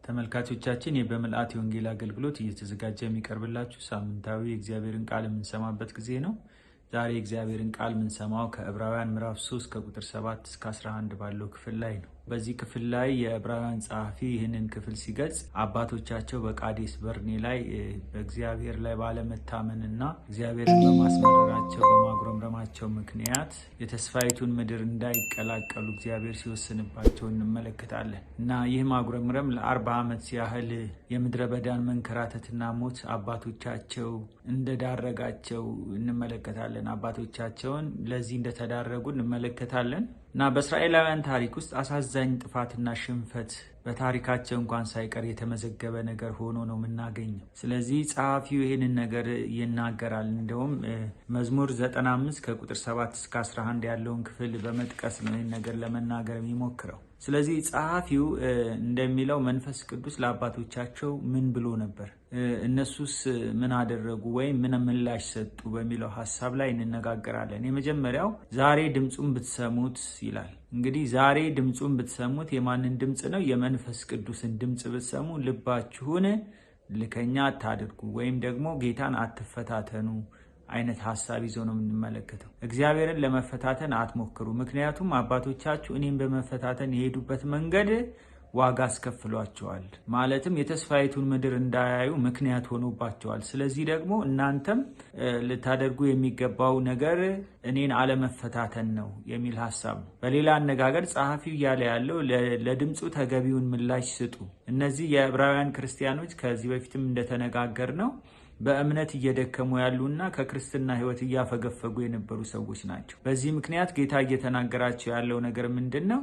ተመልካቾቻችን በመልአት የወንጌል አገልግሎት እየተዘጋጀ የሚቀርብላችሁ ሳምንታዊ የእግዚአብሔርን ቃል የምንሰማበት ጊዜ ነው። ዛሬ የእግዚአብሔርን ቃል የምንሰማው ከዕብራውያን ምዕራፍ 3 ከቁጥር 7 እስከ 11 ባለው ክፍል ላይ ነው። በዚህ ክፍል ላይ የዕብራውያን ጸሐፊ ይህንን ክፍል ሲገልጽ አባቶቻቸው በቃዴስ በርኔ ላይ በእግዚአብሔር ላይ ባለመታመንና እግዚአብሔርን በማስመረራቸው በማጉረምረማቸው ምክንያት የተስፋይቱን ምድር እንዳይቀላቀሉ እግዚአብሔር ሲወስንባቸው እንመለከታለን እና ይህ ማጉረምረም ለ40 ዓመት ያህል የምድረ በዳን መንከራተትና ሞት አባቶቻቸው እንደዳረጋቸው እንመለከታለን። አባቶቻቸውን ለዚህ እንደተዳረጉ እንመለከታለን እና በእስራኤላውያን ታሪክ ውስጥ አሳዛኝ ጥፋትና ሽንፈት በታሪካቸው እንኳን ሳይቀር የተመዘገበ ነገር ሆኖ ነው የምናገኘው። ስለዚህ ጸሐፊው ይህንን ነገር ይናገራል። እንደውም መዝሙር 95 ከቁጥር 7 እስከ 11 ያለውን ክፍል በመጥቀስ ነው ይህን ነገር ለመናገር የሚሞክረው። ስለዚህ ጸሐፊው እንደሚለው መንፈስ ቅዱስ ለአባቶቻቸው ምን ብሎ ነበር፣ እነሱስ ምን አደረጉ ወይም ምን ምላሽ ሰጡ በሚለው ሀሳብ ላይ እንነጋገራለን። የመጀመሪያው ዛሬ ድምፁን ብትሰሙት ይላል። እንግዲህ ዛሬ ድምፁን ብትሰሙት የማንን ድምፅ ነው? የመንፈስ ቅዱስን ድምፅ ብትሰሙ ልባችሁን ልከኛ አታድርጉ ወይም ደግሞ ጌታን አትፈታተኑ አይነት ሀሳብ ይዞ ነው የምንመለከተው። እግዚአብሔርን ለመፈታተን አትሞክሩ፣ ምክንያቱም አባቶቻችሁ እኔም በመፈታተን የሄዱበት መንገድ ዋጋ አስከፍሏቸዋል። ማለትም የተስፋይቱን ምድር እንዳያዩ ምክንያት ሆኖባቸዋል። ስለዚህ ደግሞ እናንተም ልታደርጉ የሚገባው ነገር እኔን አለመፈታተን ነው የሚል ሀሳብ ነው። በሌላ አነጋገር ጸሐፊው እያለ ያለው ለድምፁ ተገቢውን ምላሽ ስጡ። እነዚህ የዕብራውያን ክርስቲያኖች ከዚህ በፊትም እንደተነጋገር ነው በእምነት እየደከሙ ያሉና ከክርስትና ሕይወት እያፈገፈጉ የነበሩ ሰዎች ናቸው። በዚህ ምክንያት ጌታ እየተናገራቸው ያለው ነገር ምንድን ነው?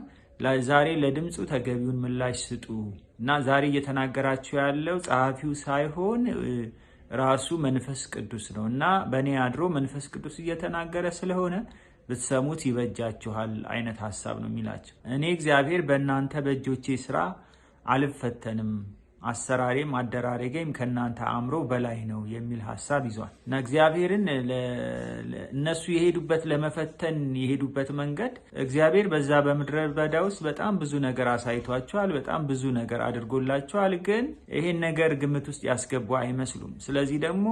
ዛሬ ለድምፁ ተገቢውን ምላሽ ስጡ እና ዛሬ እየተናገራቸው ያለው ጸሐፊው ሳይሆን ራሱ መንፈስ ቅዱስ ነው እና በእኔ አድሮ መንፈስ ቅዱስ እየተናገረ ስለሆነ ብትሰሙት ይበጃችኋል አይነት ሀሳብ ነው የሚላቸው። እኔ እግዚአብሔር በእናንተ በእጆቼ ስራ አልፈተንም፣ አሰራሬም አደራረጌም ከእናንተ አእምሮ በላይ ነው የሚል ሀሳብ ይዟል እና እግዚአብሔርን እነሱ የሄዱበት ለመፈተን የሄዱበት መንገድ እግዚአብሔር በዛ በምድረ በዳ ውስጥ በጣም ብዙ ነገር አሳይቷቸዋል፣ በጣም ብዙ ነገር አድርጎላቸዋል። ግን ይሄን ነገር ግምት ውስጥ ያስገቡ አይመስሉም። ስለዚህ ደግሞ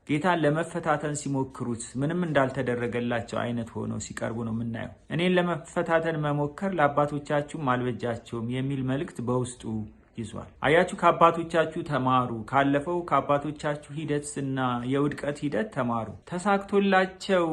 ጌታን ለመፈታተን ሲሞክሩት ምንም እንዳልተደረገላቸው አይነት ሆነው ሲቀርቡ ነው የምናየው። እኔን ለመፈታተን መሞከር ለአባቶቻችሁም አልበጃቸውም የሚል መልእክት በውስጡ ይዟል። አያችሁ፣ ከአባቶቻችሁ ተማሩ። ካለፈው ከአባቶቻችሁ ሂደትና የውድቀት ሂደት ተማሩ። ተሳክቶላቸው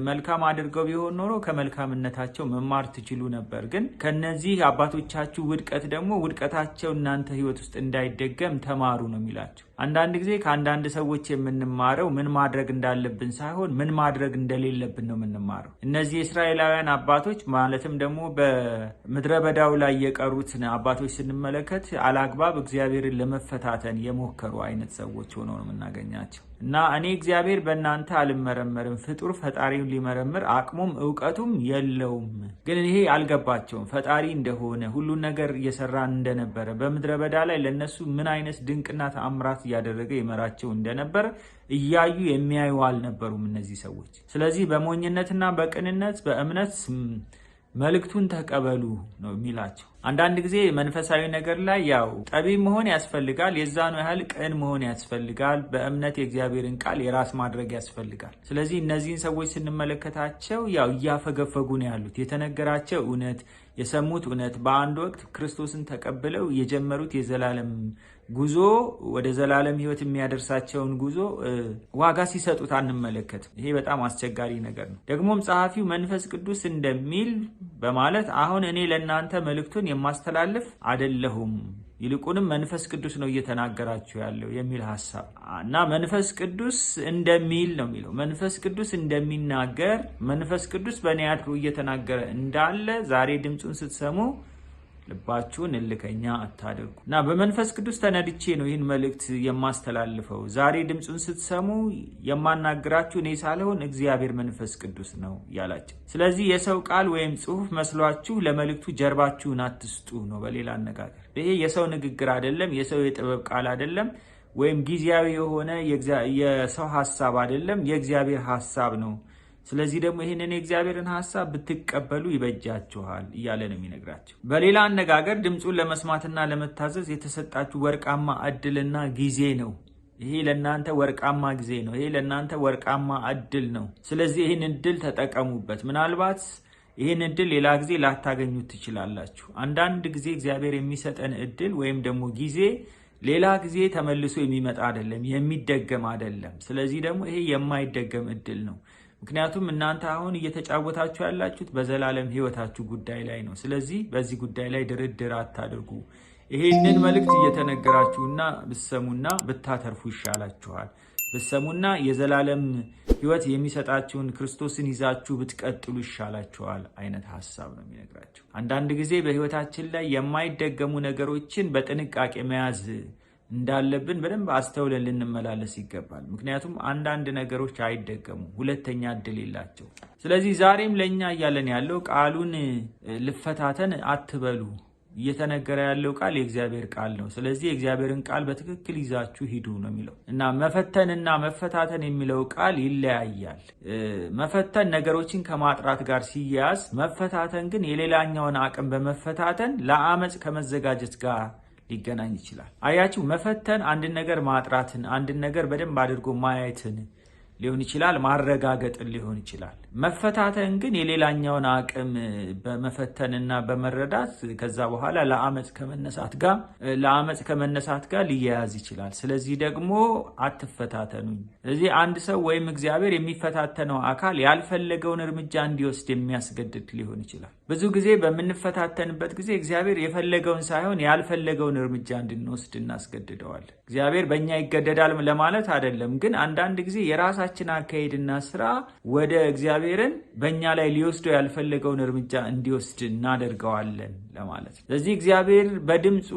መልካም አድርገው ቢሆን ኖሮ ከመልካምነታቸው መማር ትችሉ ነበር። ግን ከነዚህ አባቶቻችሁ ውድቀት ደግሞ ውድቀታቸው እናንተ ሕይወት ውስጥ እንዳይደገም ተማሩ ነው የሚላቸው። አንዳንድ ጊዜ ከአንዳንድ ሰዎች የምንማረው ምን ማድረግ እንዳለብን ሳይሆን ምን ማድረግ እንደሌለብን ነው የምንማረው። እነዚህ የእስራኤላውያን አባቶች ማለትም ደግሞ በምድረ በዳው ላይ የቀሩትን አባቶች ስንመለከት አላግባብ እግዚአብሔርን ለመፈታተን የሞከሩ አይነት ሰዎች ሆነው ነው የምናገኛቸው እና እኔ እግዚአብሔር በእናንተ አልመረመርም፣ ፍጡር ፈጣሪውን ሊመረምር አቅሙም እውቀቱም የለውም። ግን ይሄ አልገባቸውም። ፈጣሪ እንደሆነ ሁሉን ነገር እየሰራን እንደነበረ በምድረ በዳ ላይ ለነሱ ምን አይነት ድንቅና ተአምራት እያደረገ ይመራቸው እንደነበረ እያዩ የሚያዩ አልነበሩም እነዚህ ሰዎች። ስለዚህ በሞኝነትና በቅንነት በእምነት መልእክቱን ተቀበሉ ነው የሚላቸው። አንዳንድ ጊዜ መንፈሳዊ ነገር ላይ ያው ጠቢብ መሆን ያስፈልጋል፣ የዛኑ ያህል ቅን መሆን ያስፈልጋል፣ በእምነት የእግዚአብሔርን ቃል የራስ ማድረግ ያስፈልጋል። ስለዚህ እነዚህን ሰዎች ስንመለከታቸው ያው እያፈገፈጉ ነው ያሉት። የተነገራቸው እውነት፣ የሰሙት እውነት፣ በአንድ ወቅት ክርስቶስን ተቀብለው የጀመሩት የዘላለም ጉዞ ወደ ዘላለም ሕይወት የሚያደርሳቸውን ጉዞ ዋጋ ሲሰጡት አንመለከትም። ይሄ በጣም አስቸጋሪ ነገር ነው። ደግሞም ጸሐፊው መንፈስ ቅዱስ እንደሚል በማለት አሁን እኔ ለእናንተ መልእክቱን የማስተላልፍ አይደለሁም፣ ይልቁንም መንፈስ ቅዱስ ነው እየተናገራችሁ ያለው የሚል ሀሳብ እና መንፈስ ቅዱስ እንደሚል ነው የሚለው። መንፈስ ቅዱስ እንደሚናገር፣ መንፈስ ቅዱስ በእኔ አድሮ እየተናገረ እንዳለ ዛሬ ድምፁን ስትሰሙ ልባችሁን እልከኛ አታድርጉ እና በመንፈስ ቅዱስ ተነድቼ ነው ይህን መልእክት የማስተላልፈው። ዛሬ ድምፁን ስትሰሙ የማናግራችሁ እኔ ሳልሆን እግዚአብሔር መንፈስ ቅዱስ ነው ያላቸው። ስለዚህ የሰው ቃል ወይም ጽሑፍ መስሏችሁ ለመልእክቱ ጀርባችሁን አትስጡ ነው። በሌላ አነጋገር ይሄ የሰው ንግግር አይደለም፣ የሰው የጥበብ ቃል አይደለም፣ ወይም ጊዜያዊ የሆነ የሰው ሀሳብ አይደለም፣ የእግዚአብሔር ሀሳብ ነው። ስለዚህ ደግሞ ይህንን የእግዚአብሔርን ሐሳብ ብትቀበሉ ይበጃችኋል እያለ ነው የሚነግራቸው። በሌላ አነጋገር ድምፁን ለመስማትና ለመታዘዝ የተሰጣችሁ ወርቃማ እድልና ጊዜ ነው። ይሄ ለእናንተ ወርቃማ ጊዜ ነው። ይሄ ለእናንተ ወርቃማ እድል ነው። ስለዚህ ይህን እድል ተጠቀሙበት። ምናልባት ይህን እድል ሌላ ጊዜ ላታገኙት ትችላላችሁ። አንዳንድ ጊዜ እግዚአብሔር የሚሰጠን እድል ወይም ደግሞ ጊዜ ሌላ ጊዜ ተመልሶ የሚመጣ አይደለም፣ የሚደገም አይደለም። ስለዚህ ደግሞ ይሄ የማይደገም እድል ነው። ምክንያቱም እናንተ አሁን እየተጫወታችሁ ያላችሁት በዘላለም ሕይወታችሁ ጉዳይ ላይ ነው። ስለዚህ በዚህ ጉዳይ ላይ ድርድር አታድርጉ። ይሄንን መልእክት እየተነገራችሁና ብትሰሙና ብታተርፉ ይሻላችኋል። ብትሰሙና የዘላለም ሕይወት የሚሰጣችሁን ክርስቶስን ይዛችሁ ብትቀጥሉ ይሻላችኋል አይነት ሐሳብ ነው የሚነግራችሁ። አንዳንድ ጊዜ በሕይወታችን ላይ የማይደገሙ ነገሮችን በጥንቃቄ መያዝ እንዳለብን በደንብ አስተውለን ልንመላለስ ይገባል። ምክንያቱም አንዳንድ ነገሮች አይደገሙ፣ ሁለተኛ እድል የላቸው። ስለዚህ ዛሬም ለእኛ እያለን ያለው ቃሉን ልፈታተን አትበሉ። እየተነገረ ያለው ቃል የእግዚአብሔር ቃል ነው። ስለዚህ የእግዚአብሔርን ቃል በትክክል ይዛችሁ ሂዱ ነው የሚለው እና መፈተንና መፈታተን የሚለው ቃል ይለያያል። መፈተን ነገሮችን ከማጥራት ጋር ሲያያዝ፣ መፈታተን ግን የሌላኛውን አቅም በመፈታተን ለአመፅ ከመዘጋጀት ጋር ሊገናኝ ይችላል። አያችሁ፣ መፈተን አንድን ነገር ማጥራትን፣ አንድን ነገር በደንብ አድርጎ ማየትን ሊሆን ይችላል፣ ማረጋገጥን ሊሆን ይችላል። መፈታተን ግን የሌላኛውን አቅም በመፈተንና በመረዳት ከዛ በኋላ ለአመፅ ከመነሳት ጋር ሊያያዝ ይችላል። ስለዚህ ደግሞ አትፈታተኑኝ። ስለዚህ አንድ ሰው ወይም እግዚአብሔር የሚፈታተነው አካል ያልፈለገውን እርምጃ እንዲወስድ የሚያስገድድ ሊሆን ይችላል። ብዙ ጊዜ በምንፈታተንበት ጊዜ እግዚአብሔር የፈለገውን ሳይሆን ያልፈለገውን እርምጃ እንድንወስድ እናስገድደዋል። እግዚአብሔር በእኛ ይገደዳል ለማለት አይደለም፣ ግን አንዳንድ ጊዜ የራሳችን አካሄድና ስራ ወደ እግዚአብሔርን በእኛ ላይ ሊወስደው ያልፈለገውን እርምጃ እንዲወስድ እናደርገዋለን ለማለት። ስለዚህ እግዚአብሔር በድምፁ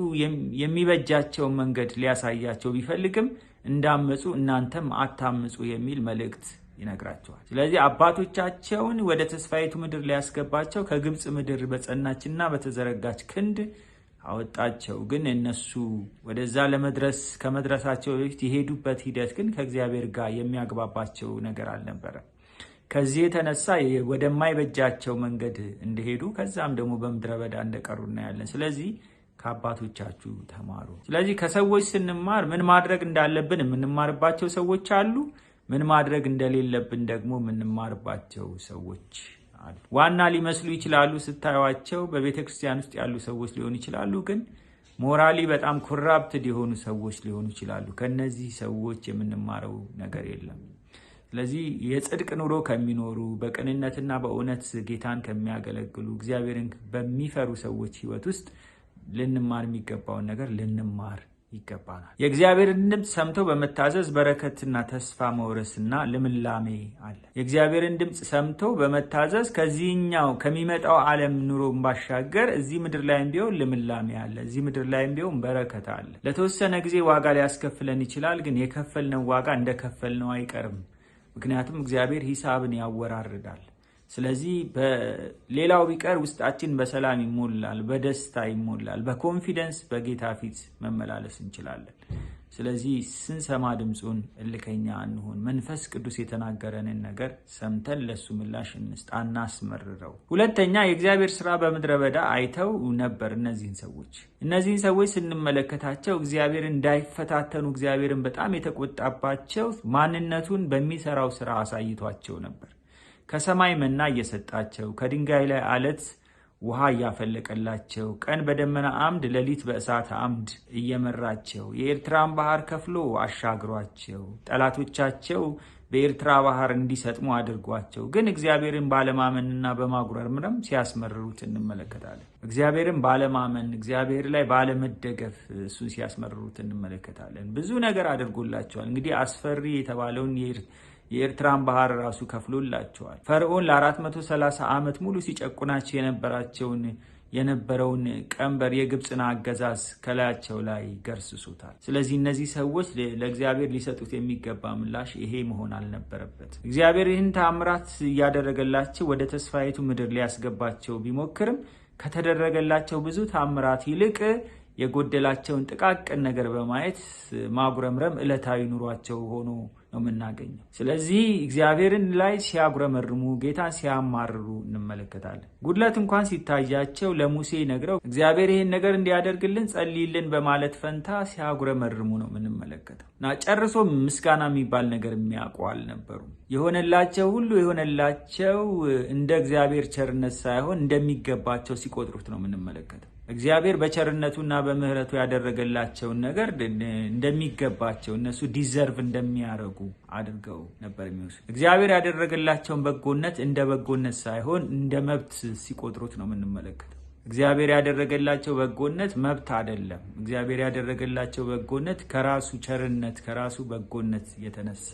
የሚበጃቸውን መንገድ ሊያሳያቸው ቢፈልግም እንዳመፁ እናንተም አታምፁ የሚል መልእክት ይነግራቸዋል። ስለዚህ አባቶቻቸውን ወደ ተስፋይቱ ምድር ሊያስገባቸው ከግብፅ ምድር በጸናችና በተዘረጋች ክንድ አወጣቸው። ግን እነሱ ወደዛ ከመድረሳቸው በፊት የሄዱበት ሂደት ግን ከእግዚአብሔር ጋር የሚያግባባቸው ነገር አልነበረም። ከዚህ የተነሳ ወደማይበጃቸው መንገድ እንደሄዱ ከዛም ደግሞ በምድረ በዳ እንደቀሩ እናያለን። ስለዚህ ከአባቶቻችሁ ተማሩ። ስለዚህ ከሰዎች ስንማር ምን ማድረግ እንዳለብን የምንማርባቸው ሰዎች አሉ። ምን ማድረግ እንደሌለብን ደግሞ የምንማርባቸው ሰዎች አሉ። ዋና ሊመስሉ ይችላሉ ስታዩዋቸው፣ በቤተ ክርስቲያን ውስጥ ያሉ ሰዎች ሊሆኑ ይችላሉ። ግን ሞራሊ በጣም ኮራፕትድ የሆኑ ሰዎች ሊሆኑ ይችላሉ። ከነዚህ ሰዎች የምንማረው ነገር የለም። ስለዚህ የጽድቅ ኑሮ ከሚኖሩ በቅንነትና በእውነት ጌታን ከሚያገለግሉ እግዚአብሔርን በሚፈሩ ሰዎች ሕይወት ውስጥ ልንማር የሚገባውን ነገር ልንማር ይገባናል። የእግዚአብሔርን ድምፅ ሰምቶ በመታዘዝ በረከትና ተስፋ መውረስና ልምላሜ አለ። የእግዚአብሔርን ድምፅ ሰምቶ በመታዘዝ ከዚህኛው ከሚመጣው ዓለም ኑሮ ባሻገር እዚህ ምድር ላይም ቢሆን ልምላሜ አለ። እዚህ ምድር ላይም ቢሆን በረከት አለ። ለተወሰነ ጊዜ ዋጋ ሊያስከፍለን ይችላል፣ ግን የከፈልነው ዋጋ እንደከፈልነው አይቀርም። ምክንያቱም እግዚአብሔር ሂሳብን ያወራርዳል። ስለዚህ በሌላው ቢቀር ውስጣችን በሰላም ይሞላል፣ በደስታ ይሞላል፣ በኮንፊደንስ በጌታ ፊት መመላለስ እንችላለን። ስለዚህ ስንሰማ ድምፁን እልከኛ አንሁን። መንፈስ ቅዱስ የተናገረንን ነገር ሰምተን ለሱ ምላሽ እንስጥ፣ አናስመርረው። ሁለተኛ፣ የእግዚአብሔር ስራ በምድረ በዳ አይተው ነበር። እነዚህን ሰዎች ስንመለከታቸው እግዚአብሔር እንዳይፈታተኑ እግዚአብሔርን በጣም የተቆጣባቸው ማንነቱን በሚሰራው ስራ አሳይቷቸው ነበር። ከሰማይ መና እየሰጣቸው፣ ከድንጋይ ላይ አለት ውሃ እያፈለቀላቸው፣ ቀን በደመና አምድ ሌሊት በእሳት አምድ እየመራቸው፣ የኤርትራን ባህር ከፍሎ አሻግሯቸው፣ ጠላቶቻቸው በኤርትራ ባህር እንዲሰጥሙ አድርጓቸው። ግን እግዚአብሔርን ባለማመንና በማጉረምረም ሲያስመርሩት እንመለከታለን። እግዚአብሔርን ባለማመን፣ እግዚአብሔር ላይ ባለመደገፍ እሱን ሲያስመርሩት እንመለከታለን። ብዙ ነገር አድርጎላቸዋል። እንግዲህ አስፈሪ የተባለውን የኤርትራን ባህር ራሱ ከፍሎላቸዋል። ፈርዖን ለ430 ዓመት ሙሉ ሲጨቁናቸው የነበረውን ቀንበር የግብፅን አገዛዝ ከላያቸው ላይ ገርስሶታል። ስለዚህ እነዚህ ሰዎች ለእግዚአብሔር ሊሰጡት የሚገባ ምላሽ ይሄ መሆን አልነበረበት። እግዚአብሔር ይህን ተአምራት እያደረገላቸው ወደ ተስፋይቱ ምድር ሊያስገባቸው ቢሞክርም ከተደረገላቸው ብዙ ተአምራት ይልቅ የጎደላቸውን ጥቃቅን ነገር በማየት ማጉረምረም ዕለታዊ ኑሯቸው ሆኖ ነው የምናገኘው። ስለዚህ እግዚአብሔርን ላይ ሲያጉረመርሙ፣ ጌታን ሲያማርሩ እንመለከታለን። ጉድለት እንኳን ሲታያቸው ለሙሴ ነግረው እግዚአብሔር ይህን ነገር እንዲያደርግልን ጸልይልን በማለት ፈንታ ሲያጉረመርሙ ነው የምንመለከተው እና ጨርሶ ምስጋና የሚባል ነገር የሚያውቁ አልነበሩም። የሆነላቸው ሁሉ የሆነላቸው እንደ እግዚአብሔር ቸርነት ሳይሆን እንደሚገባቸው ሲቆጥሩት ነው የምንመለከተው። እግዚአብሔር በቸርነቱና በምህረቱ ያደረገላቸውን ነገር እንደሚገባቸው እነሱ ዲዘርቭ እንደሚያደርጉ አድርገው ነበር የሚወስዱ። እግዚአብሔር ያደረገላቸውን በጎነት እንደ በጎነት ሳይሆን እንደ መብት ሲቆጥሩት ነው የምንመለከተው። እግዚአብሔር ያደረገላቸው በጎነት መብት አይደለም። እግዚአብሔር ያደረገላቸው በጎነት ከራሱ ቸርነት ከራሱ በጎነት የተነሳ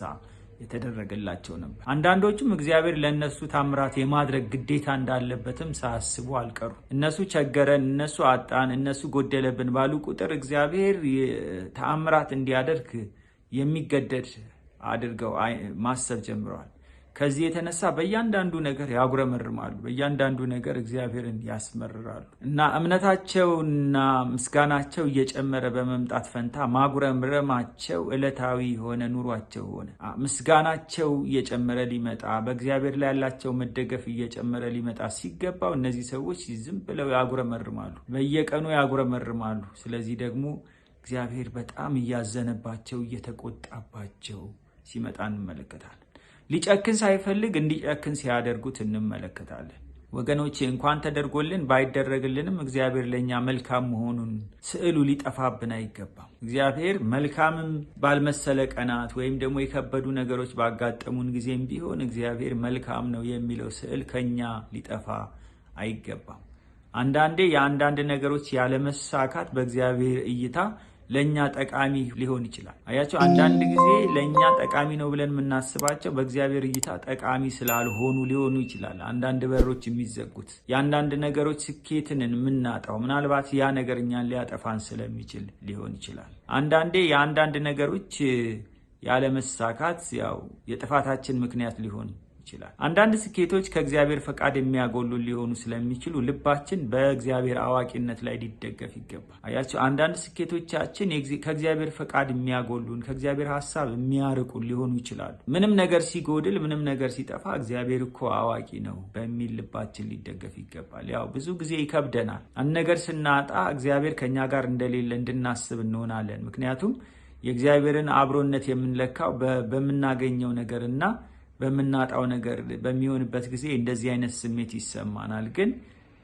የተደረገላቸው ነበር። አንዳንዶቹም እግዚአብሔር ለነሱ ታምራት የማድረግ ግዴታ እንዳለበትም ሳያስቡ አልቀሩ። እነሱ ቸገረን፣ እነሱ አጣን፣ እነሱ ጎደለብን ባሉ ቁጥር እግዚአብሔር ታምራት እንዲያደርግ የሚገደድ አድርገው ማሰብ ጀምረዋል። ከዚህ የተነሳ በእያንዳንዱ ነገር ያጉረመርማሉ፣ በእያንዳንዱ ነገር እግዚአብሔርን ያስመርራሉ እና እምነታቸውና ምስጋናቸው እየጨመረ በመምጣት ፈንታ ማጉረምረማቸው ዕለታዊ የሆነ ኑሯቸው ሆነ። ምስጋናቸው እየጨመረ ሊመጣ፣ በእግዚአብሔር ላይ ያላቸው መደገፍ እየጨመረ ሊመጣ ሲገባው እነዚህ ሰዎች ዝም ብለው ያጉረመርማሉ፣ በየቀኑ ያጉረመርማሉ። ስለዚህ ደግሞ እግዚአብሔር በጣም እያዘነባቸው እየተቆጣባቸው ሲመጣ እንመለከታለን። ሊጨክን ሳይፈልግ እንዲጨክን ሲያደርጉት እንመለከታለን። ወገኖቼ እንኳን ተደርጎልን ባይደረግልንም እግዚአብሔር ለእኛ መልካም መሆኑን ስዕሉ ሊጠፋብን አይገባም። እግዚአብሔር መልካምም ባልመሰለ ቀናት ወይም ደግሞ የከበዱ ነገሮች ባጋጠሙን ጊዜም ቢሆን እግዚአብሔር መልካም ነው የሚለው ስዕል ከኛ ሊጠፋ አይገባም። አንዳንዴ የአንዳንድ ነገሮች ያለመሳካት በእግዚአብሔር እይታ ለእኛ ጠቃሚ ሊሆን ይችላል። አያቸው፣ አንዳንድ ጊዜ ለእኛ ጠቃሚ ነው ብለን የምናስባቸው በእግዚአብሔር እይታ ጠቃሚ ስላልሆኑ ሊሆኑ ይችላል። አንዳንድ በሮች የሚዘጉት፣ የአንዳንድ ነገሮች ስኬትን የምናጣው ምናልባት ያ ነገር እኛን ሊያጠፋን ስለሚችል ሊሆን ይችላል። አንዳንዴ የአንዳንድ ነገሮች ያለመሳካት ያው የጥፋታችን ምክንያት ሊሆን ይችላል። አንዳንድ ስኬቶች ከእግዚአብሔር ፈቃድ የሚያጎሉ ሊሆኑ ስለሚችሉ ልባችን በእግዚአብሔር አዋቂነት ላይ ሊደገፍ ይገባል። አያቸው፣ አንዳንድ ስኬቶቻችን ከእግዚአብሔር ፈቃድ የሚያጎሉን ከእግዚአብሔር ሐሳብ የሚያርቁን ሊሆኑ ይችላሉ። ምንም ነገር ሲጎድል፣ ምንም ነገር ሲጠፋ እግዚአብሔር እኮ አዋቂ ነው በሚል ልባችን ሊደገፍ ይገባል። ያው ብዙ ጊዜ ይከብደናል። አንድ ነገር ስናጣ እግዚአብሔር ከኛ ጋር እንደሌለ እንድናስብ እንሆናለን። ምክንያቱም የእግዚአብሔርን አብሮነት የምንለካው በምናገኘው ነገርና በምናጣው ነገር በሚሆንበት ጊዜ እንደዚህ አይነት ስሜት ይሰማናል። ግን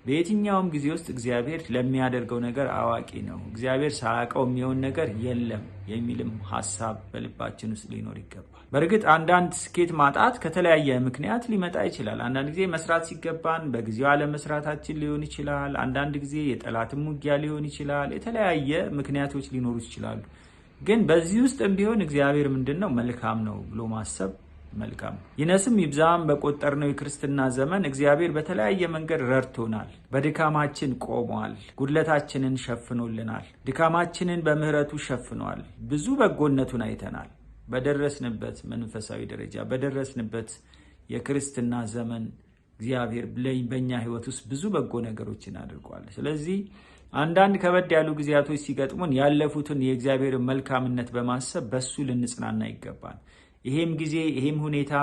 በየትኛውም ጊዜ ውስጥ እግዚአብሔር ለሚያደርገው ነገር አዋቂ ነው። እግዚአብሔር ሳያውቀው የሚሆን ነገር የለም የሚልም ሐሳብ በልባችን ውስጥ ሊኖር ይገባል። በእርግጥ አንዳንድ ስኬት ማጣት ከተለያየ ምክንያት ሊመጣ ይችላል። አንዳንድ ጊዜ መስራት ሲገባን በጊዜው አለመስራታችን ሊሆን ይችላል። አንዳንድ ጊዜ የጠላትም ውጊያ ሊሆን ይችላል። የተለያየ ምክንያቶች ሊኖሩ ይችላሉ። ግን በዚህ ውስጥም ቢሆን እግዚአብሔር ምንድነው መልካም ነው ብሎ ማሰብ መልካም። ይነስም ይብዛም በቆጠርነው የክርስትና ዘመን እግዚአብሔር በተለያየ መንገድ ረድቶናል። በድካማችን ቆሟል። ጉድለታችንን ሸፍኖልናል። ድካማችንን በምህረቱ ሸፍኗል። ብዙ በጎነቱን አይተናል። በደረስንበት መንፈሳዊ ደረጃ በደረስንበት የክርስትና ዘመን እግዚአብሔር በእኛ ሕይወት ውስጥ ብዙ በጎ ነገሮችን አድርጓል። ስለዚህ አንዳንድ ከበድ ያሉ ጊዜያቶች ሲገጥሙን ያለፉትን የእግዚአብሔርን መልካምነት በማሰብ በሱ ልንጽናና ይገባል። ይሄም ጊዜ ይሄም ሁኔታ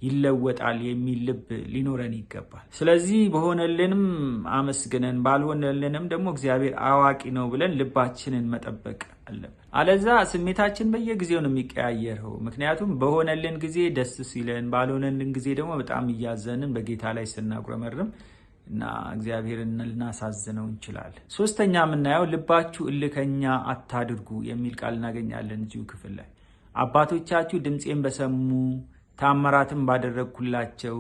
ይለወጣል የሚል ልብ ሊኖረን ይገባል። ስለዚህ በሆነልንም አመስግነን ባልሆነልንም ደግሞ እግዚአብሔር አዋቂ ነው ብለን ልባችንን መጠበቅ አለብን። አለዛ ስሜታችን በየጊዜው ነው የሚቀያየረው። ምክንያቱም በሆነልን ጊዜ ደስ ሲለን፣ ባልሆነልን ጊዜ ደግሞ በጣም እያዘንን በጌታ ላይ ስናጉረመርም እና እግዚአብሔርን ልናሳዝነው እንችላለን። ሶስተኛ የምናየው ልባችሁ እልከኛ አታድርጉ የሚል ቃል እናገኛለን እዚሁ ክፍል ላይ። አባቶቻችሁ ድምፄን በሰሙ ታምራትን ባደረግኩላቸው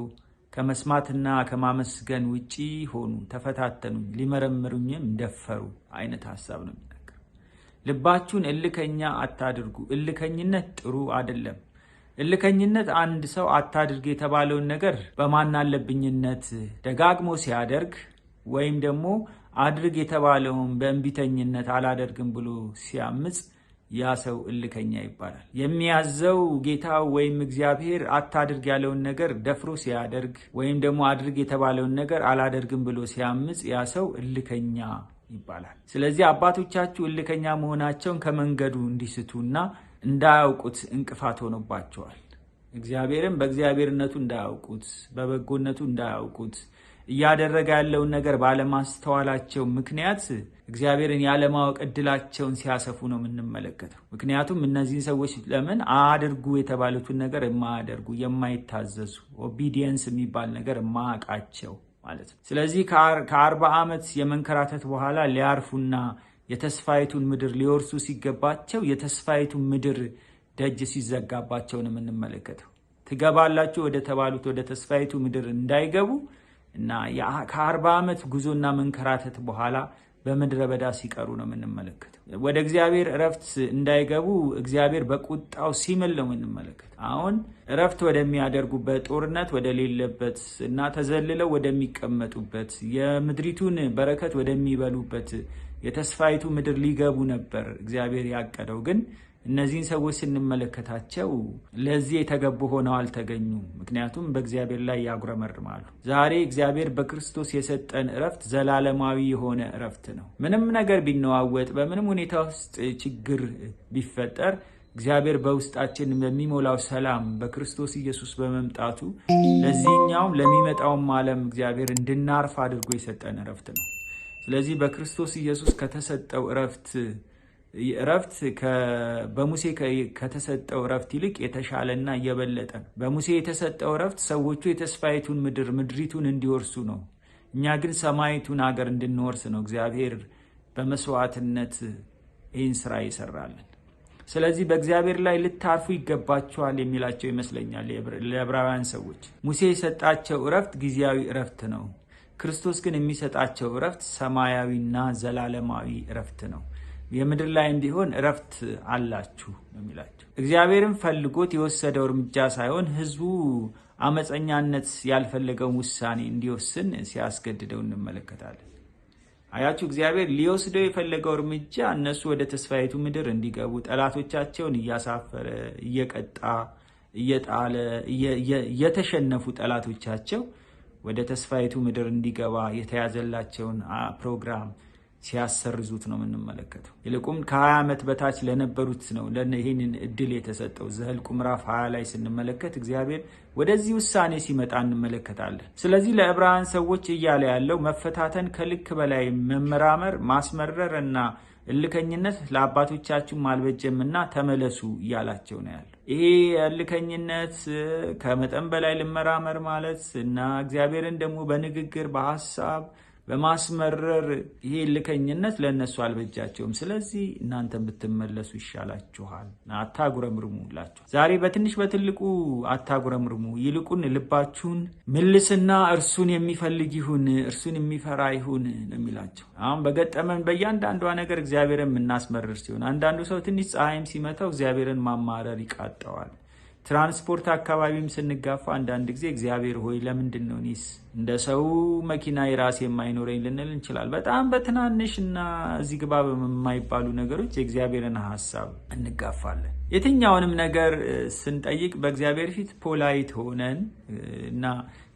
ከመስማትና ከማመስገን ውጪ ሆኑ፣ ተፈታተኑኝ፣ ሊመረምሩኝም ደፈሩ አይነት ሐሳብ ነው የሚናገር። ልባችሁን እልከኛ አታድርጉ። እልከኝነት ጥሩ አይደለም። እልከኝነት አንድ ሰው አታድርግ የተባለውን ነገር በማናለብኝነት ደጋግሞ ሲያደርግ ወይም ደግሞ አድርግ የተባለውን በእንቢተኝነት አላደርግም ብሎ ሲያምጽ ያ ሰው እልከኛ ይባላል። የሚያዘው ጌታው ወይም እግዚአብሔር አታድርግ ያለውን ነገር ደፍሮ ሲያደርግ ወይም ደግሞ አድርግ የተባለውን ነገር አላደርግም ብሎ ሲያምጽ ያ ሰው እልከኛ ይባላል። ስለዚህ አባቶቻችሁ እልከኛ መሆናቸውን ከመንገዱ እንዲስቱና እንዳያውቁት እንቅፋት ሆኖባቸዋል። እግዚአብሔርን በእግዚአብሔርነቱ እንዳያውቁት፣ በበጎነቱ እንዳያውቁት እያደረገ ያለውን ነገር ባለማስተዋላቸው ምክንያት እግዚአብሔርን ያለማወቅ እድላቸውን ሲያሰፉ ነው የምንመለከተው። ምክንያቱም እነዚህን ሰዎች ለምን አድርጉ የተባሉትን ነገር የማያደርጉ የማይታዘዙ፣ ኦቢዲየንስ የሚባል ነገር የማያውቃቸው ማለት ነው። ስለዚህ ከ40 ዓመት የመንከራተት በኋላ ሊያርፉና የተስፋይቱን ምድር ሊወርሱ ሲገባቸው የተስፋይቱን ምድር ደጅ ሲዘጋባቸው ነው የምንመለከተው። ትገባላችሁ ወደ ተባሉት ወደ ተስፋይቱ ምድር እንዳይገቡ እና ከ40 ዓመት ጉዞና መንከራተት በኋላ በምድረ በዳ ሲቀሩ ነው የምንመለከተው። ወደ እግዚአብሔር እረፍት እንዳይገቡ እግዚአብሔር በቁጣው ሲምል ነው የምንመለከተው። አሁን እረፍት ወደሚያደርጉበት፣ ጦርነት ወደሌለበት እና ተዘልለው ወደሚቀመጡበት፣ የምድሪቱን በረከት ወደሚበሉበት የተስፋይቱ ምድር ሊገቡ ነበር እግዚአብሔር ያቀደው። ግን እነዚህን ሰዎች ስንመለከታቸው ለዚህ የተገቡ ሆነው አልተገኙም። ምክንያቱም በእግዚአብሔር ላይ ያጉረመርማሉ። ዛሬ እግዚአብሔር በክርስቶስ የሰጠን እረፍት ዘላለማዊ የሆነ እረፍት ነው። ምንም ነገር ቢነዋወጥ፣ በምንም ሁኔታ ውስጥ ችግር ቢፈጠር እግዚአብሔር በውስጣችን በሚሞላው ሰላም በክርስቶስ ኢየሱስ በመምጣቱ ለዚህኛውም ለሚመጣውም ዓለም እግዚአብሔር እንድናርፍ አድርጎ የሰጠን እረፍት ነው። ስለዚህ በክርስቶስ ኢየሱስ ከተሰጠው እረፍት በሙሴ ከተሰጠው እረፍት ይልቅ የተሻለና የበለጠ ነው። በሙሴ የተሰጠው እረፍት ሰዎቹ የተስፋይቱን ምድሪቱን እንዲወርሱ ነው። እኛ ግን ሰማይቱን ሀገር እንድንወርስ ነው እግዚአብሔር በመስዋዕትነት ይህን ስራ ይሰራልን። ስለዚህ በእግዚአብሔር ላይ ልታርፉ ይገባችኋል የሚላቸው ይመስለኛል ለዕብራውያን ሰዎች። ሙሴ የሰጣቸው እረፍት ጊዜያዊ እረፍት ነው። ክርስቶስ ግን የሚሰጣቸው እረፍት ሰማያዊና ዘላለማዊ እረፍት ነው። የምድር ላይም ቢሆን እረፍት አላችሁ ነው የሚላቸው። እግዚአብሔርን ፈልጎት የወሰደው እርምጃ ሳይሆን ህዝቡ አመፀኛነት ያልፈለገውን ውሳኔ እንዲወስን ሲያስገድደው እንመለከታለን። አያችሁ፣ እግዚአብሔር ሊወስደው የፈለገው እርምጃ እነሱ ወደ ተስፋይቱ ምድር እንዲገቡ፣ ጠላቶቻቸውን እያሳፈረ እየቀጣ እየጣለ እየተሸነፉ ጠላቶቻቸው ወደ ተስፋይቱ ምድር እንዲገባ የተያዘላቸውን ፕሮግራም ሲያሰርዙት ነው የምንመለከተው። ይልቁም ከ20 ዓመት በታች ለነበሩት ነው ይህንን እድል የተሰጠው። ዘኍልቍ ምዕራፍ 20 ላይ ስንመለከት እግዚአብሔር ወደዚህ ውሳኔ ሲመጣ እንመለከታለን። ስለዚህ ለዕብራውያን ሰዎች እያለ ያለው መፈታተን፣ ከልክ በላይ መመራመር፣ ማስመረር እና እልከኝነት ለአባቶቻችሁም አልበጀምና ተመለሱ እያላቸው ነው ያለው። ይሄ እልከኝነት፣ ከመጠን በላይ ልመራመር ማለት እና እግዚአብሔርን ደግሞ በንግግር በሀሳብ በማስመረር ይሄ ልከኝነት ለእነሱ አልበጃቸውም። ስለዚህ እናንተ ብትመለሱ ይሻላችኋል፣ አታጉረምርሙላችሁ። ዛሬ በትንሽ በትልቁ አታጉረምርሙ፣ ይልቁን ልባችሁን ምልስና እርሱን የሚፈልግ ይሁን፣ እርሱን የሚፈራ ይሁን ነው የሚላቸው። አሁን በገጠመን በእያንዳንዷ ነገር እግዚአብሔርን የምናስመርር ሲሆን፣ አንዳንዱ ሰው ትንሽ ፀሐይም ሲመታው እግዚአብሔርን ማማረር ይቃጠዋል። ትራንስፖርት አካባቢም ስንጋፋ አንዳንድ ጊዜ እግዚአብሔር ሆይ ለምንድን ነው እኔስ እንደ ሰው መኪና የራሴ የማይኖረኝ ልንል እንችላል። በጣም በትናንሽ እና እዚህ ግባ በማይባሉ ነገሮች የእግዚአብሔርን ሀሳብ እንጋፋለን። የትኛውንም ነገር ስንጠይቅ በእግዚአብሔር ፊት ፖላይት ሆነን እና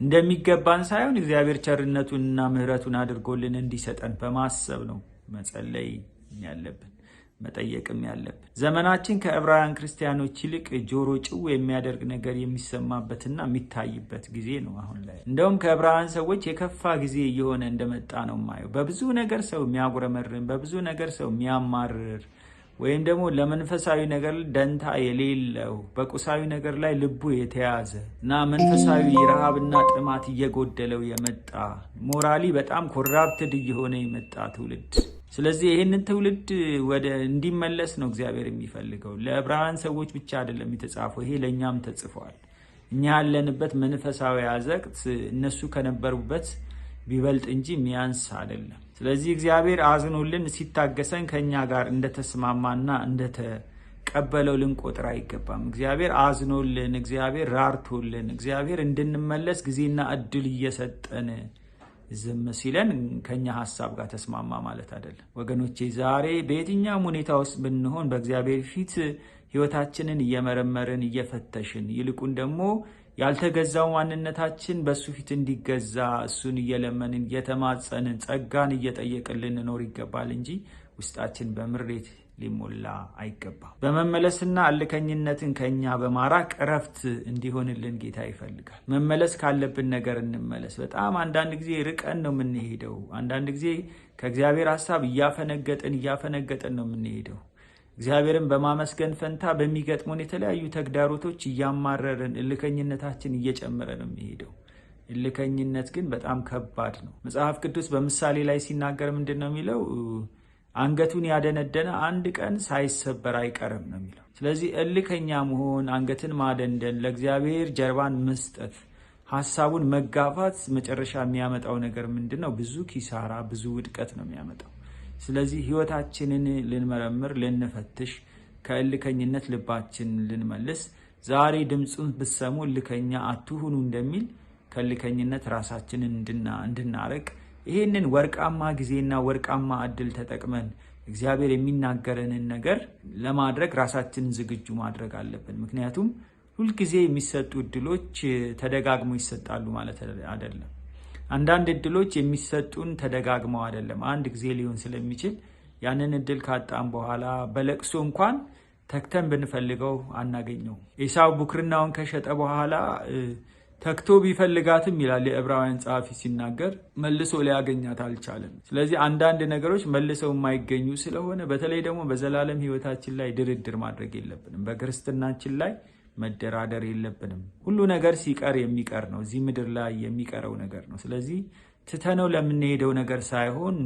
እንደሚገባን ሳይሆን እግዚአብሔር ቸርነቱንና ምሕረቱን አድርጎልን እንዲሰጠን በማሰብ ነው መጸለይ ያለብን፣ መጠየቅም ያለብን። ዘመናችን ከዕብራውያን ክርስቲያኖች ይልቅ ጆሮ ጭው የሚያደርግ ነገር የሚሰማበትና የሚታይበት ጊዜ ነው አሁን ላይ። እንደውም ከዕብራውያን ሰዎች የከፋ ጊዜ እየሆነ እንደመጣ ነው ማየው። በብዙ ነገር ሰው የሚያጉረመርም፣ በብዙ ነገር ሰው የሚያማርር ወይም ደግሞ ለመንፈሳዊ ነገር ደንታ የሌለው፣ በቁሳዊ ነገር ላይ ልቡ የተያዘ እና መንፈሳዊ ረሃብና ጥማት እየጎደለው የመጣ ሞራሊ በጣም ኮራፕትድ እየሆነ የመጣ ትውልድ። ስለዚህ ይህንን ትውልድ ወደ እንዲመለስ ነው እግዚአብሔር የሚፈልገው። ለዕብራውያን ሰዎች ብቻ አይደለም የተጻፈው፣ ይሄ ለእኛም ተጽፏል። እኛ ያለንበት መንፈሳዊ አዘቅት እነሱ ከነበሩበት ቢበልጥ እንጂ ሚያንስ አይደለም። ስለዚህ እግዚአብሔር አዝኖልን ሲታገሰን ከእኛ ጋር እንደተስማማና እንደተቀበለው ልንቆጥር አይገባም። እግዚአብሔር አዝኖልን፣ እግዚአብሔር ራርቶልን፣ እግዚአብሔር እንድንመለስ ጊዜና እድል እየሰጠን ዝም ሲለን ከኛ ሀሳብ ጋር ተስማማ ማለት አይደለም። ወገኖቼ ዛሬ በየትኛውም ሁኔታ ውስጥ ብንሆን በእግዚአብሔር ፊት ሕይወታችንን እየመረመርን እየፈተሽን፣ ይልቁን ደግሞ ያልተገዛው ማንነታችን በእሱ ፊት እንዲገዛ እሱን እየለመንን እየተማጸንን ጸጋን እየጠየቅን ልንኖር ይገባል እንጂ ውስጣችን በምሬት ሊሞላ አይገባም። በመመለስና እልከኝነትን ከኛ በማራቅ እረፍት እንዲሆንልን ጌታ ይፈልጋል። መመለስ ካለብን ነገር እንመለስ። በጣም አንዳንድ ጊዜ ርቀን ነው የምንሄደው። አንዳንድ ጊዜ ከእግዚአብሔር ሐሳብ እያፈነገጠን ነው የምንሄደው። እግዚአብሔርን በማመስገን ፈንታ በሚገጥሙን የተለያዩ ተግዳሮቶች እያማረርን እልከኝነታችን እየጨመረ ነው የሚሄደው። እልከኝነት ግን በጣም ከባድ ነው። መጽሐፍ ቅዱስ በምሳሌ ላይ ሲናገር ምንድን ነው የሚለው? አንገቱን ያደነደነ አንድ ቀን ሳይሰበር አይቀርም ነው የሚለው። ስለዚህ እልከኛ መሆን፣ አንገትን ማደንደን፣ ለእግዚአብሔር ጀርባን መስጠት፣ ሐሳቡን መጋፋት መጨረሻ የሚያመጣው ነገር ምንድን ነው? ብዙ ኪሳራ፣ ብዙ ውድቀት ነው የሚያመጣው። ስለዚህ ህይወታችንን ልንመረምር፣ ልንፈትሽ፣ ከእልከኝነት ልባችን ልንመልስ፣ ዛሬ ድምፁን ብትሰሙ እልከኛ አትሁኑ እንደሚል ከእልከኝነት ራሳችንን እንድናርቅ ይህንን ወርቃማ ጊዜና ወርቃማ እድል ተጠቅመን እግዚአብሔር የሚናገረንን ነገር ለማድረግ ራሳችንን ዝግጁ ማድረግ አለብን። ምክንያቱም ሁልጊዜ የሚሰጡ እድሎች ተደጋግሞ ይሰጣሉ ማለት አይደለም። አንዳንድ እድሎች የሚሰጡን ተደጋግመው አይደለም፣ አንድ ጊዜ ሊሆን ስለሚችል ያንን እድል ካጣን በኋላ በለቅሶ እንኳን ተክተን ብንፈልገው አናገኘው። ኤሳው ቡክርናውን ከሸጠ በኋላ ተክቶ ቢፈልጋትም ይላል የዕብራውያን ጸሐፊ ሲናገር መልሶ ሊያገኛት አልቻለም። ስለዚህ አንዳንድ ነገሮች መልሰው የማይገኙ ስለሆነ በተለይ ደግሞ በዘላለም ህይወታችን ላይ ድርድር ማድረግ የለብንም። በክርስትናችን ላይ መደራደር የለብንም። ሁሉ ነገር ሲቀር የሚቀር ነው፣ እዚህ ምድር ላይ የሚቀረው ነገር ነው። ስለዚህ ትተነው ለምንሄደው ነገር ሳይሆን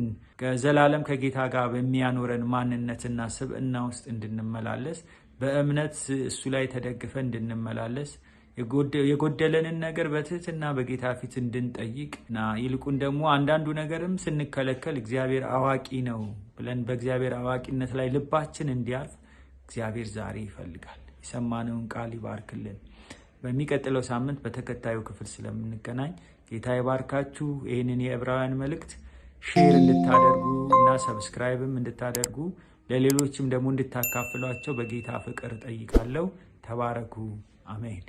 ከዘላለም ከጌታ ጋር በሚያኖረን ማንነትና ስብዕና ውስጥ እንድንመላለስ፣ በእምነት እሱ ላይ ተደግፈን እንድንመላለስ፣ የጎደለንን ነገር በትህትና በጌታ ፊት እንድንጠይቅ እና ይልቁን ደግሞ አንዳንዱ ነገርም ስንከለከል እግዚአብሔር አዋቂ ነው ብለን በእግዚአብሔር አዋቂነት ላይ ልባችን እንዲያርፍ እግዚአብሔር ዛሬ ይፈልጋል። የሰማነውን ቃል ይባርክልን። በሚቀጥለው ሳምንት በተከታዩ ክፍል ስለምንገናኝ ጌታ ይባርካችሁ። ይህንን የዕብራውያን መልእክት ሼር እንድታደርጉ እና ሰብስክራይብም እንድታደርጉ ለሌሎችም ደግሞ እንድታካፍሏቸው በጌታ ፍቅር ጠይቃለሁ። ተባረኩ። አሜን።